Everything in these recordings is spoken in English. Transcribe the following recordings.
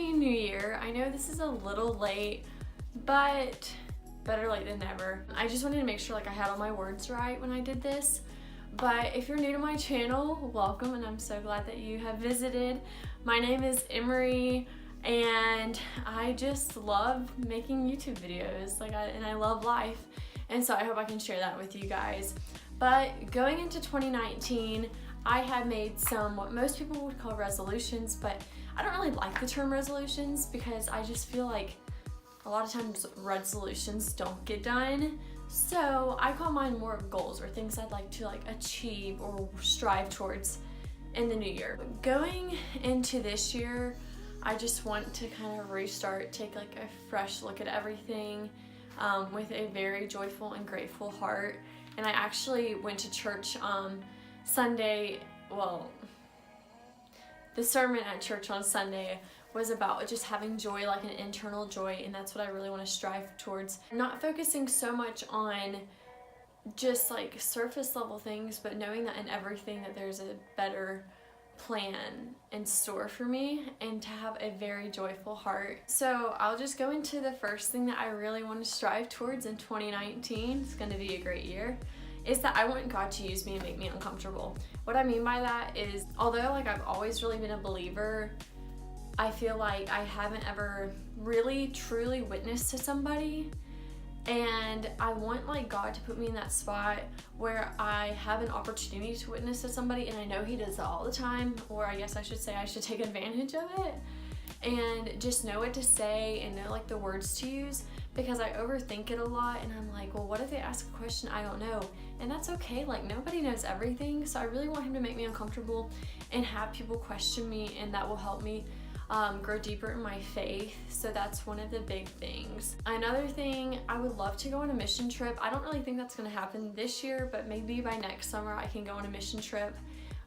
Happy New Year. I know this is a little late, but better late than never. I just wanted to make sure like I had all my words right when I did this. But if you're new to my channel, welcome, and I'm so glad that you have visited. My name is Emery, and I just love making YouTube videos, and I love life, and so I hope I can share that with you guys. But going into 2019, I have made some what most people would call resolutions, but I don't really like the term resolutions because I just feel like a lot of times resolutions don't get done. So I call mine more goals or things I'd like to achieve or strive towards in the new year. Going into this year, I just want to kind of restart, take like a fresh look at everything with a very joyful and grateful heart. And I actually went to church Sunday. Well, the sermon at church on Sunday was about just having joy, like an internal joy, and that's what I really want to strive towards. Not focusing so much on just like surface level things, but knowing that in everything that there's a better plan in store for me, and to have a very joyful heart. So I'll just go into the first thing that I really want to strive towards in 2019. It's going to be a great year. Is that I want God to use me and make me uncomfortable. What I mean by that is, although I've always really been a believer, I feel like I haven't ever really truly witnessed to somebody, and I want God to put me in that spot where I have an opportunity to witness to somebody, and I know He does that all the time, or I guess I should say I should take advantage of it and just know what to say and know the words to use, because I overthink it a lot, and I'm like, well, what if they ask a question I don't know? And that's okay, nobody knows everything, so I really want Him to make me uncomfortable and have people question me, and that will help me grow deeper in my faith. So that's one of the big things. Another thing, I would love to go on a mission trip. I don't really think that's going to happen this year, but maybe by next summer I can go on a mission trip.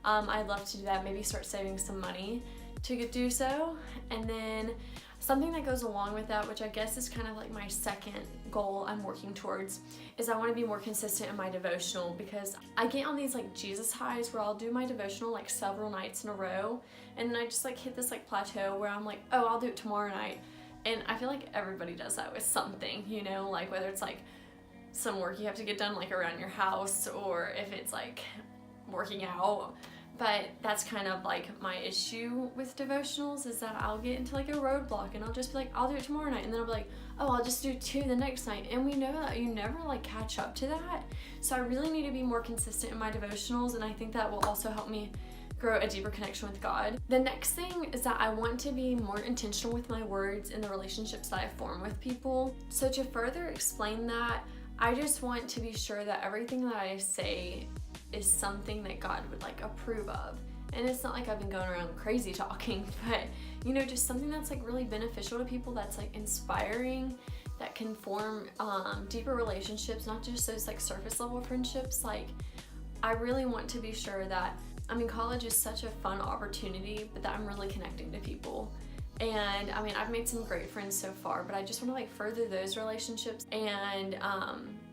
I'd love to do that, maybe start saving some money to do so. And then something that goes along with that, which I guess is kind of my second goal I'm working towards, is I want to be more consistent in my devotional, because I get on these Jesus highs where I'll do my devotional several nights in a row, and then I just hit this plateau where I'm oh, I'll do it tomorrow night. And I feel like everybody does that with something, whether it's some work you have to get done around your house, or if it's working out. But that's kind of my issue with devotionals, is that I'll get into a roadblock, and I'll just be I'll do it tomorrow night, and then I'll be oh, I'll just do 2 the next night, and we know that you never catch up to that. So I really need to be more consistent in my devotionals, and I think that will also help me grow a deeper connection with God. The next thing is that I want to be more intentional with my words in the relationships that I form with people. So to further explain that, I just want to be sure that everything that I say is something that God would approve of. And it's not I've been going around crazy talking, but just something that's really beneficial to people, that's inspiring, that can form deeper relationships, not just those surface level friendships. I really want to be sure that, college is such a fun opportunity, but that I'm really connecting to people. And I've made some great friends so far, but I just want to further those relationships and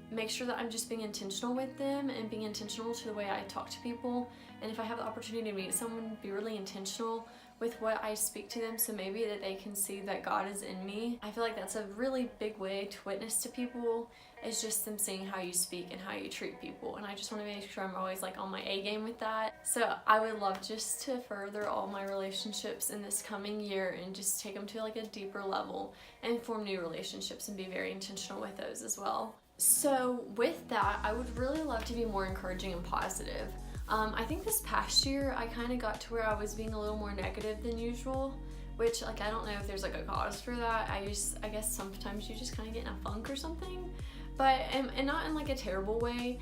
make sure that I'm just being intentional with them and being intentional to the way I talk to people. And if I have the opportunity to meet someone, be really intentional with what I speak to them, so maybe that they can see that God is in me. I feel like that's a really big way to witness to people, is just them seeing how you speak and how you treat people. And I just want to make sure I'm always on my A game with that. So I would love just to further all my relationships in this coming year and just take them to a deeper level and form new relationships and be very intentional with those as well. So with that, I would really love to be more encouraging and positive. I think this past year I kind of got to where I was being a little more negative than usual, which I don't know if there's a cause for that. I guess sometimes you just kind of get in a funk or something, but and not in a terrible way.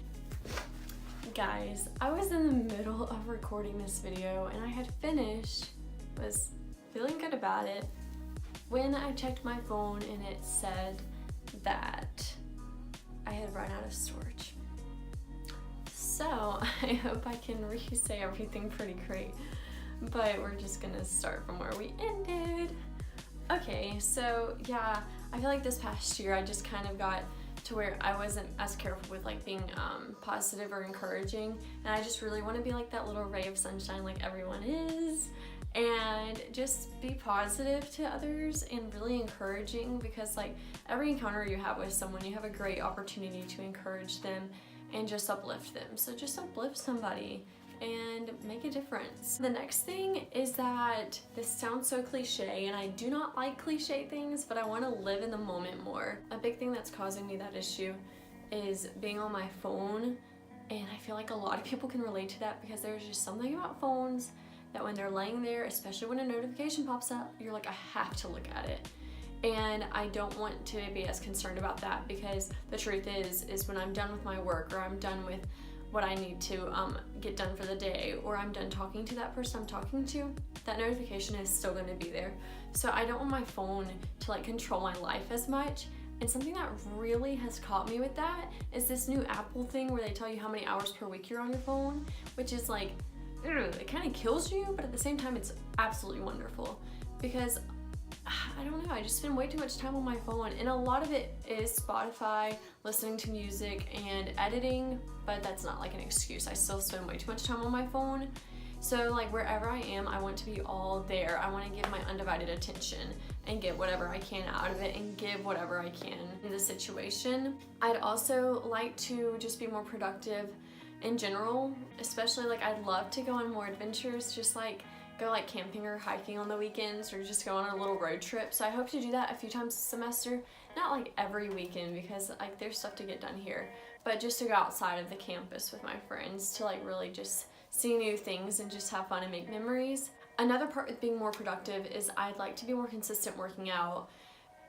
Guys, I was in the middle of recording this video and I had finished, was feeling good about it, when I checked my phone and it said that I had run out of storage. So I hope I can re-say everything pretty great, but we're just gonna start from where we ended. Okay, so yeah, I feel this past year I just kind of got to where I wasn't as careful with being positive or encouraging, and I just really want to be that little ray of sunshine everyone is. and just be positive to others and really encouraging, because like every encounter you have with someone, you have a great opportunity to encourage them and just uplift them. So just uplift somebody and make a difference. The next thing is that this sounds so cliche, and I do not like cliche things, but I want to live in the moment more. A big thing that's causing me that issue is being on my phone, and I feel like a lot of people can relate to that, because there's just something about phones that when they're laying there, especially when a notification pops up, you're like, I have to look at it. And I don't want to be as concerned about that, because the truth is when I'm done with my work, or I'm done with what I need to get done for the day, or I'm done talking to that person I'm talking to, that notification is still going to be there. So I don't want my phone to like control my life as much. And something that really has caught me with that is this new Apple thing where they tell you how many hours per week you're on your phone, which is like, it kind of kills you, but at the same time it's absolutely wonderful, because I don't know, I just spend way too much time on my phone, and a lot of it is Spotify, listening to music, and editing, but that's not like an excuse. I still spend way too much time on my phone. So like wherever I am, I want to be all there. I want to give my undivided attention and get whatever I can out of it and give whatever I can in the situation. I'd also like to just be more productive in general, especially like I'd love to go on more adventures, just like go like camping or hiking on the weekends, or just go on a little road trip. So I hope to do that a few times a semester, not like every weekend, because like there's stuff to get done here, but just to go outside of the campus with my friends to like really just see new things and just have fun and make memories. Another part with being more productive is I'd like to be more consistent working out.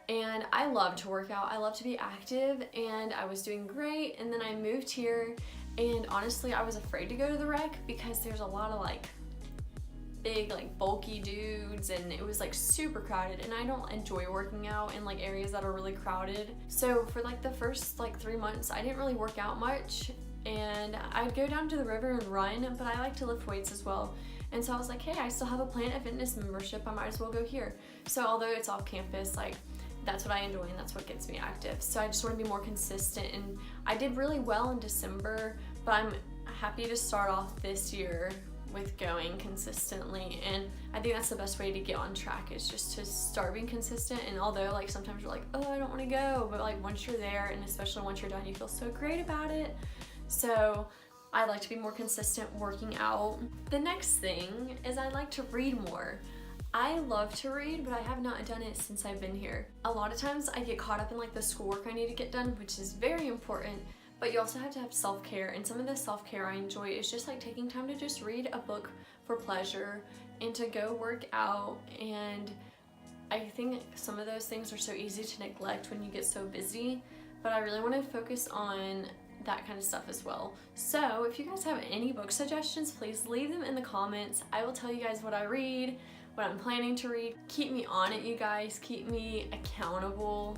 And I love to work out, I love to be active, and I was doing great, and then I moved here, and honestly I was afraid to go to the rec because there's a lot of like big like bulky dudes, and it was like super crowded, and I don't enjoy working out in like areas that are really crowded. So for like the first like 3 months I didn't really work out much, and I'd go down to the river and run, but I like to lift weights as well. And so I was like, hey, I still have a Planet Fitness membership, I might as well go here. So although it's off campus, like that's what I enjoy and that's what gets me active. So I just want to be more consistent, and I did really well in December, but I'm happy to start off this year with going consistently, and I think that's the best way to get on track, is just to start being consistent. And although like sometimes you're like, oh, I don't want to go, but like once you're there, and especially once you're done, you feel so great about it. So I like to be more consistent working out. The next thing is I'd like to read more. I love to read, but I have not done it since I've been here. A lot of times I get caught up in like the schoolwork I need to get done, which is very important, but you also have to have self-care, and some of the self-care I enjoy is just like taking time to just read a book for pleasure and to go work out. And I think some of those things are so easy to neglect when you get so busy, but I really want to focus on that kind of stuff as well. So if you guys have any book suggestions, please leave them in the comments. I will tell you guys what I read, what I'm planning to read. Keep me on it, you guys. Keep me accountable.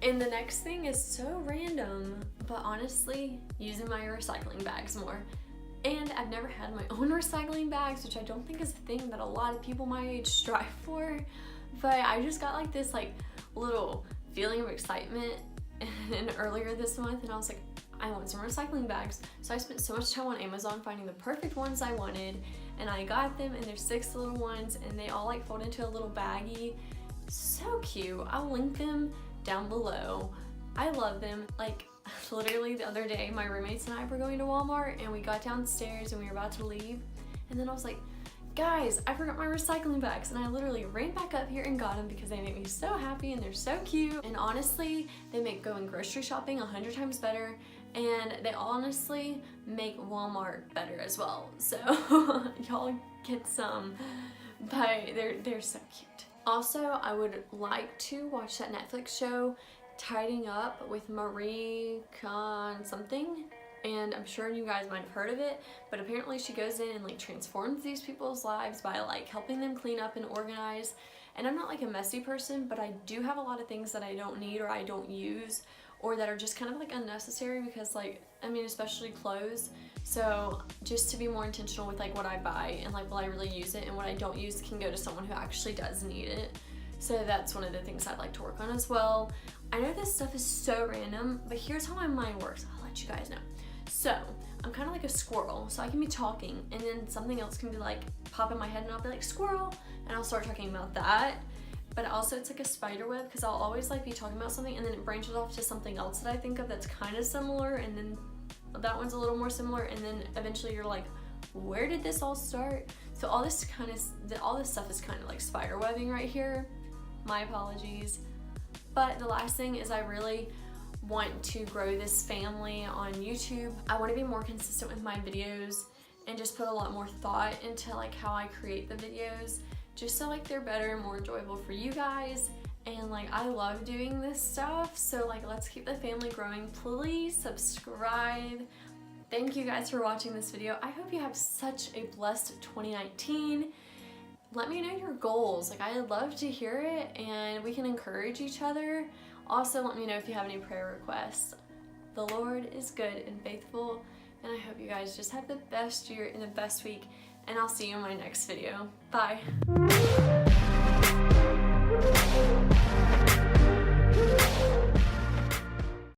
And the next thing is so random, but honestly, using my recycling bags more. And I've never had my own recycling bags, which I don't think is a thing that a lot of people my age strive for, but I just got like this like little feeling of excitement and earlier this month, and I was like, I want some recycling bags. So I spent so much time on Amazon finding the perfect ones I wanted, and I got them, and there's 6 little ones, and they all like fold into a little baggie. So cute. I'll link them down below. I love them. Like literally the other day, my roommates and I were going to Walmart, and we got downstairs and we were about to leave, and then I was like, guys, I forgot my recycling bags, and I literally ran back up here and got them because they make me so happy and they're so cute. And honestly, they make going grocery shopping 100 times better, and they honestly make Walmart better as well. So y'all get some, but they're so cute. Also, I would like to watch that Netflix show Tidying Up with Marie Kondo something, and I'm sure you guys might have heard of it, but apparently she goes in and like transforms these people's lives by like helping them clean up and organize. And I'm not like a messy person, but I do have a lot of things that I don't need or I don't use, or that are just kind of like unnecessary, because like, I mean, especially clothes. So just to be more intentional with like what I buy, and like will I really use it, and what I don't use can go to someone who actually does need it. So that's one of the things I'd like to work on as well. I know this stuff is so random, but here's how my mind works. I'll let you guys know. So I'm kind of like a squirrel, so I can be talking and then something else can be like pop in my head, and I'll be like, squirrel, and I'll start talking about that. But also it's like a spider web, because I'll always like be talking about something and then it branches off to something else that I think of that's kind of similar, and then that one's a little more similar, and then eventually you're like, where did this all start? So all this stuff is kind of like spider webbing right here. My apologies. But the last thing is, I really want to grow this family on YouTube. I want to be more consistent with my videos and just put a lot more thought into like how I create the videos, just so like they're better and more enjoyable for you guys. And like, I love doing this stuff, so like, let's keep the family growing. Please subscribe. Thank you guys for watching this video. I hope you have such a blessed 2019. Let me know your goals. Like, I'd love to hear it, and we can encourage each other. Also, let me know if you have any prayer requests. The Lord is good and faithful, and I hope you guys just have the best year and the best week, and I'll see you in my next video. Bye.